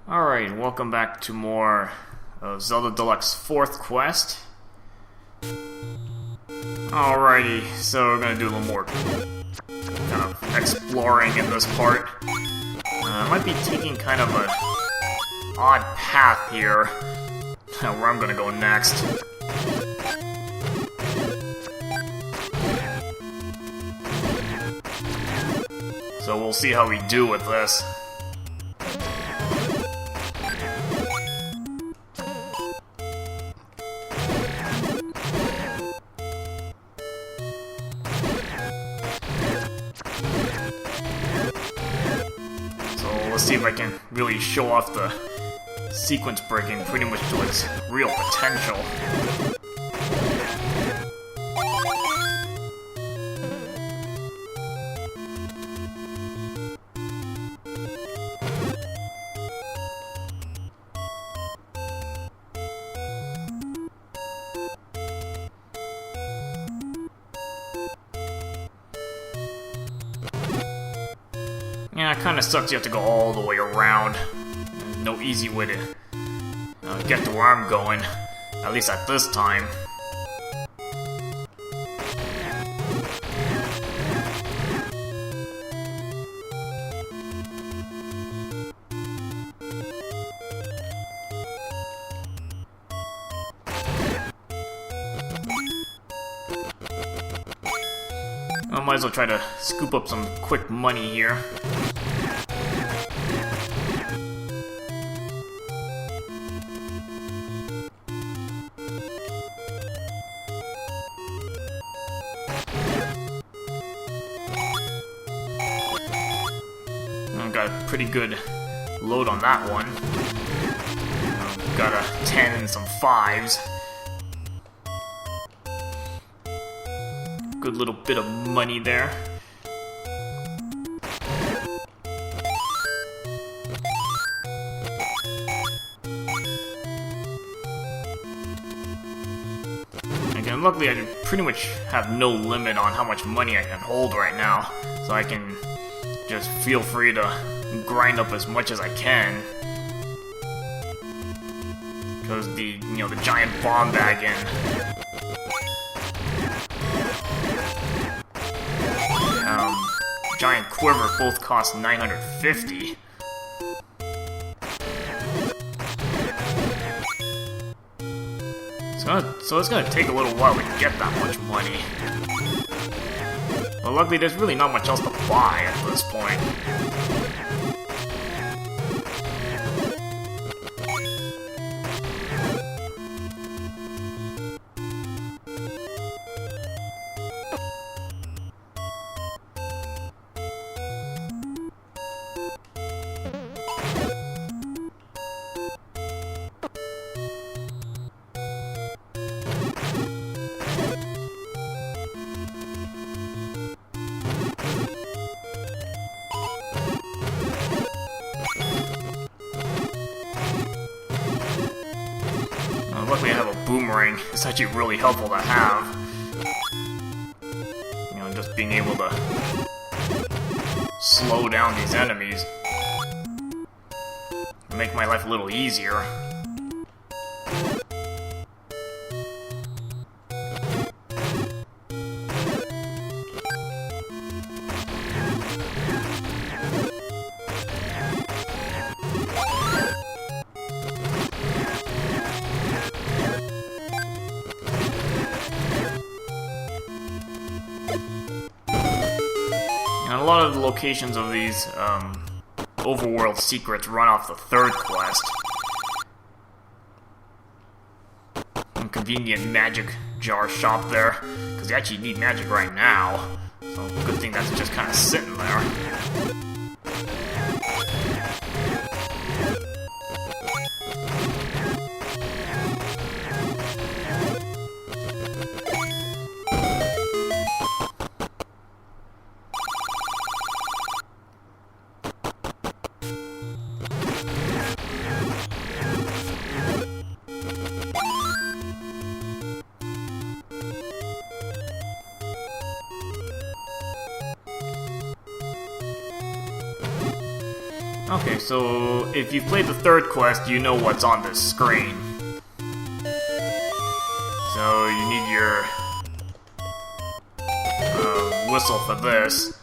Alright, welcome back to more Zelda Deluxe 4th quest. Alrighty, so we're gonna do a little more kind of exploring in this part. I might be taking kind of a odd path here, where I'm gonna go next. So we'll see how we do with this. Let's see if I can really show off the sequence breaking pretty much to its real potential. Yeah, it kinda sucks you have to go all the way around. There's no easy way to get to where I'm going, at least at this time. I might as well try to scoop up some quick money here. Got a pretty good load on that one. Got a 10 and some 5s. Good little bit of money there. Again, luckily I pretty much have no limit on how much money I can hold right now, so I can just feel free to grind up as much as I can. Because the giant bomb bag and giant quiver both cost 950. So it's gonna take a little while to get that much money. But luckily, there's really not much else to buy at this point. Luckily I have a boomerang. It's actually really helpful to have. Just being able to slow down these enemies. Make my life a little easier. And a lot of the locations of these overworld secrets run off the 3rd quest. Convenient magic jar shop there, because you actually need magic right now. So good thing that's just kind of sitting there. Okay, so if you've played the third quest, you know what's on this screen. So you need your whistle for this.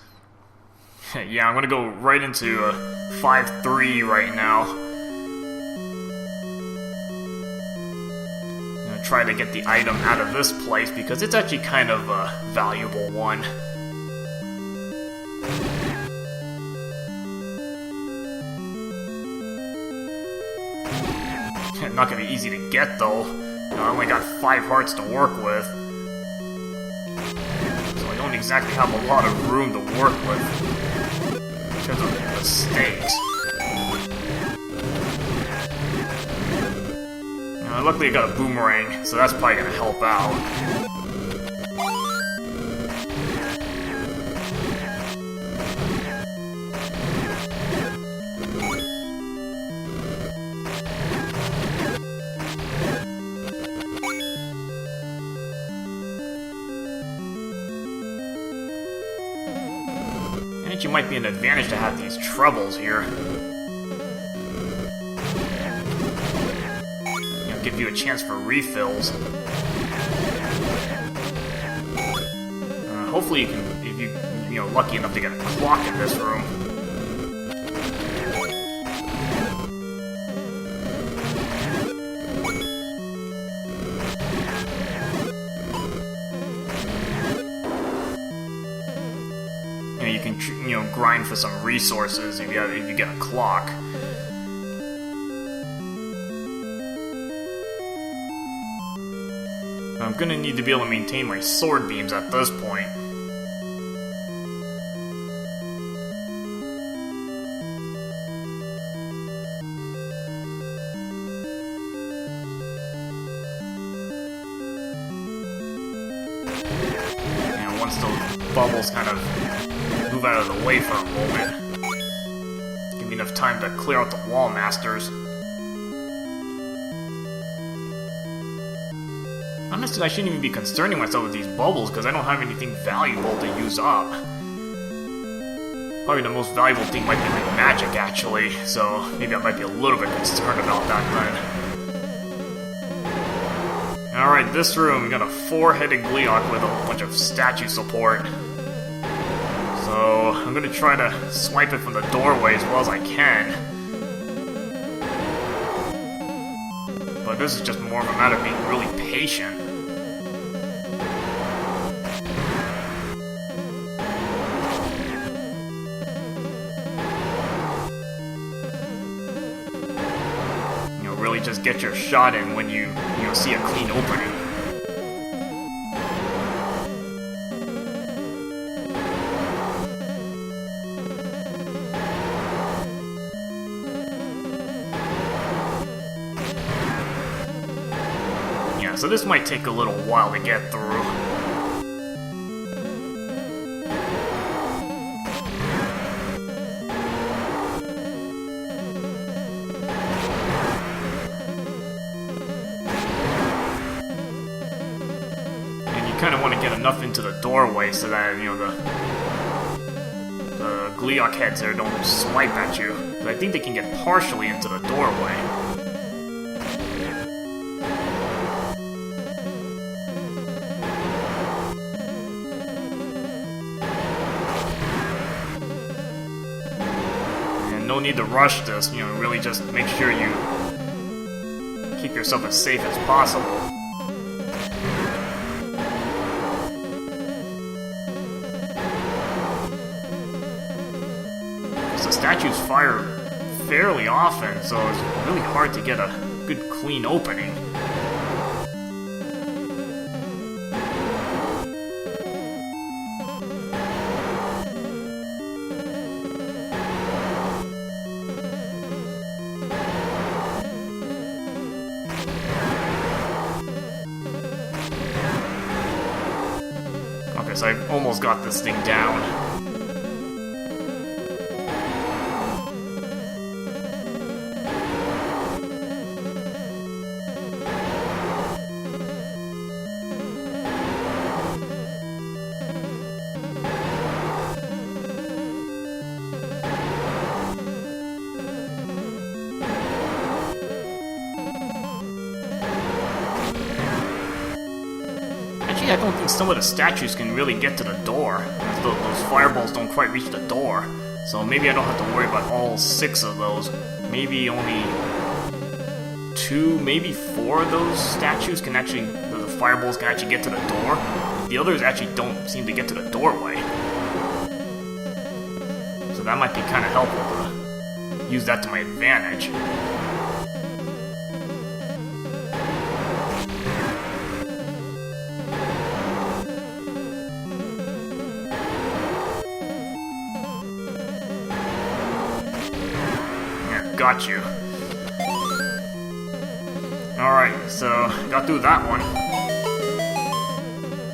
Yeah, I'm gonna go right into 5-3 right now. I'm gonna try to get the item out of this place because it's actually kind of a valuable one. Not gonna be easy to get though. I only got 5 hearts to work with. So I don't exactly have a lot of room to work with in terms of mistakes. Luckily I got a boomerang, so that's probably gonna help out. It might be an advantage to have these troubles here. Give you a chance for refills. Hopefully you can, if you're lucky enough to get a clock in this room. You can, grind for some resources if you get a clock. I'm gonna need to be able to maintain my sword beams at this point. And once those bubbles kind of move out of the way for a moment, give me enough time to clear out the wall masters. Honestly, I shouldn't even be concerning myself with these bubbles because I don't have anything valuable to use up. Probably the most valuable thing might be my magic, actually, so maybe I might be a little bit concerned about that then. Alright, this room, we got a 4-headed Gleeok with a bunch of statue support. So, I'm gonna try to swipe it from the doorway as well as I can. But this is just more of a matter of being really patient. Really just get your shot in when you see a clean opening. Yeah, so this might take a little while to get through. Kind of want to get enough into the doorway so that, the Gleeok heads there don't swipe at you. But I think they can get partially into the doorway. And no need to rush this, really just make sure you keep yourself as safe as possible. Statues fire fairly often, so it's really hard to get a good clean opening. Okay, so I almost got this thing down. I don't think some of the statues can really get to the door. Those fireballs don't quite reach the door. So maybe I don't have to worry about all 6 of those. Maybe only 2, maybe 4 of those statues can actually, the fireballs can actually get to the door. The others actually don't seem to get to the doorway. So that might be kind of helpful to use that to my advantage. Got you. Alright, so got through that one.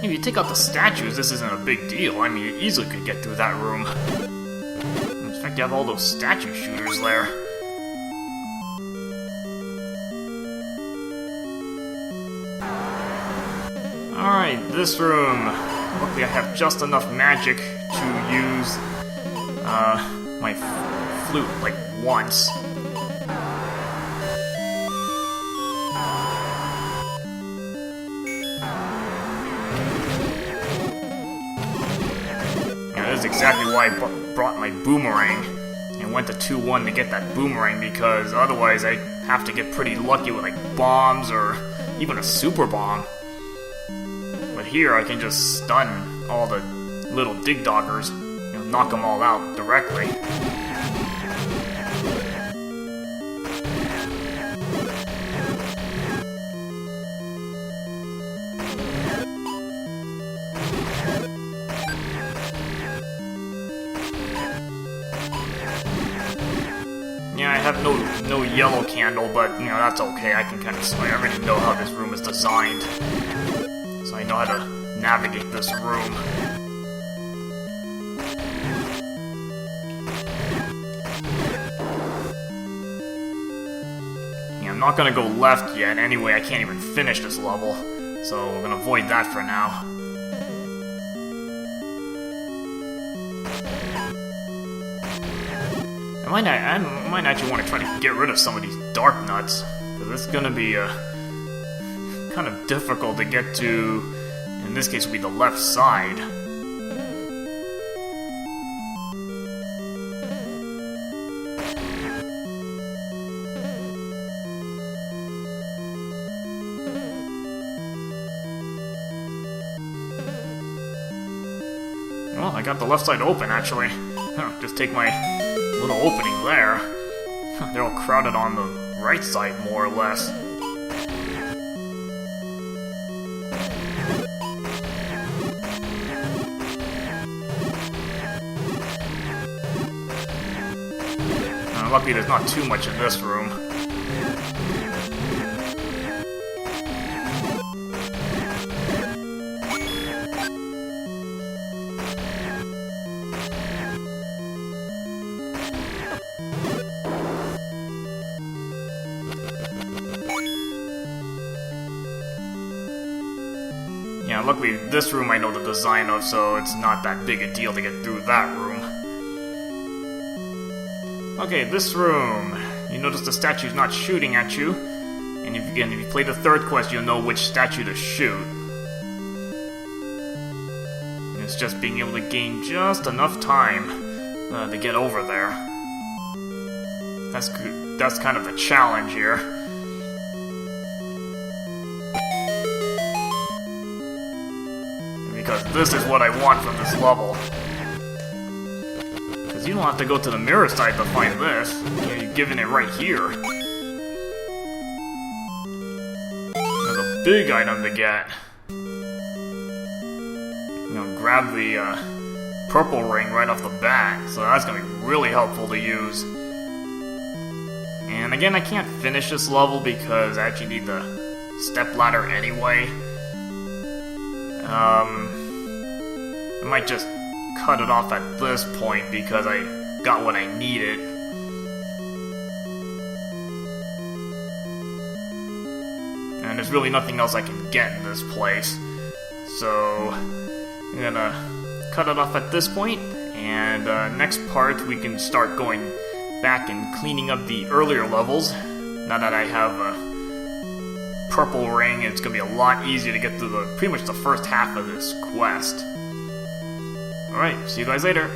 If you take out the statues, this isn't a big deal. I mean, you easily could get through that room. In fact, you have all those statue shooters there. Alright, this room. Luckily I have just enough magic to use my flute, like, once. That's exactly why I brought my boomerang and went to 2-1 to get that boomerang, because otherwise I'd have to get pretty lucky with like bombs or even a super bomb. But here I can just stun all the little dig doggers, knock them all out directly. Yeah, I have no yellow candle, but, that's okay. I can kind of... I already know how this room is designed. So I know how to navigate this room. Yeah, I'm not gonna go left yet. Anyway, I can't even finish this level. So we're gonna avoid that for now. I might actually want to try to get rid of some of these dark nuts, because it's going to be kind of difficult to get to. In this case, would be the left side. Well, I got the left side open, actually. Just take my little opening there. They're all crowded on the right side, more or less. Luckily there's not too much in this room. Yeah, luckily this room I know the design of, so it's not that big a deal to get through that room. Okay, this room. You notice the statue's not shooting at you, and if you play the third quest, you'll know which statue to shoot. And it's just being able to gain just enough time to get over there. That's kind of the challenge here. Because this is what I want from this level. Because you don't have to go to the mirror side to find this. You're given it right here. There's a big item to get. Grab the purple ring right off the bat. So that's going to be really helpful to use. And again, I can't finish this level because I actually need the step ladder anyway. I might just cut it off at this point because I got what I needed. And there's really nothing else I can get in this place. So I'm gonna cut it off at this point, and next part we can start going back and cleaning up the earlier levels, now that I have purple ring, it's gonna be a lot easier to get through pretty much the first half of this quest. Alright, see you guys later.